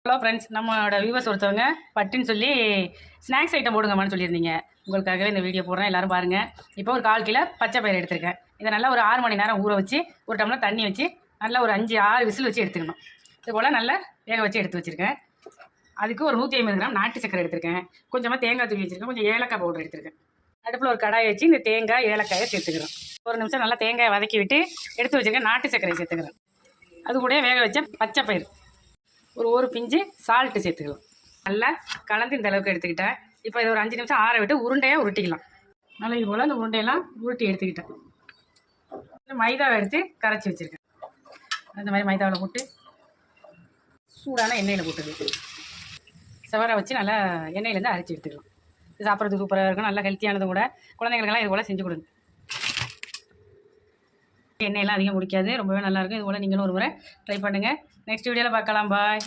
Hello friends, நம்மளோட viewers ஒருத்தவங்க பட்டுன்னு சொல்லி ஸ்நாக்ஸ் ஐட்டம் போடுங்கம்மான்னு சொல்லியிருந்தீங்க. உங்களுக்காகவே இந்த வீடியோ போடுறேன், எல்லாரும் பாருங்கள். இப்போ ஒரு 1/4 கிலோ பச்சை பயிறு எடுத்திருக்கேன். இதை நல்லா ஒரு 6 மணி நேரம் ஊற வச்சு ஒரு டம்ளர் தண்ணி வச்சு நல்லா ஒரு 5-6 விசில் வச்சு எடுத்துக்கணும். இது போல் நல்லா வேக வச்சு எடுத்து வச்சுருக்கேன். அதுக்கு ஒரு 150 கிராம் நாட்டு சக்கரை எடுத்திருக்கேன். கொஞ்சமாக தேங்காய் தூவி வச்சுருக்கேன். கொஞ்சம் ஏலக்காய் பவுடர் எடுத்திருக்கேன். அடுப்பில் ஒரு கடாயை வச்சு இந்த தேங்காய் ஏலக்காயை சேர்த்துக்கிறோம். ஒரு நிமிஷம் நல்லா தேங்காயை வதக்கி விட்டு எடுத்து வச்சுருக்கேன். நாட்டு சக்கரையை சேர்த்துக்கிறேன். அது கூட வேக வச்ச பச்சை பயிறு ஒரு பிஞ்சு சால்ட்டு சேர்த்துக்கலாம். நல்லா கலந்து இந்த அளவுக்கு எடுத்துக்கிட்டேன். இப்போ இதை ஒரு 5 நிமிஷம் ஆற விட்டு உருண்டையாக உருட்டிக்கலாம். நல்லா இது போல் இந்த உருண்டையெல்லாம் உருட்டி எடுத்துக்கிட்டேன். மைதாவை எடுத்து கரைச்சி வச்சுருக்கேன். அந்த மாதிரி மைதாவில் போட்டு சூடான எண்ணெயில் போட்டுது செவரை வச்சு நல்லா எண்ணெயிலேருந்து அரைச்சி எடுத்துக்கலாம். இது சாப்பிட்றதுக்கு சூப்பராக இருக்கும். நல்லா ஹெல்த்தியானதும் கூட. குழந்தைங்களுக்கெல்லாம் இது போல் செஞ்சு கொடுங்க. எண்ணெயெல்லாம் அதிகம் முடிக்காது, ரொம்பவே நல்லாயிருக்கும். இது போல் நீங்களும் ஒரு முறை ட்ரை பண்ணுங்கள். நெக்ஸ்ட் வீடியோவில் பார்க்கலாம். பாய்.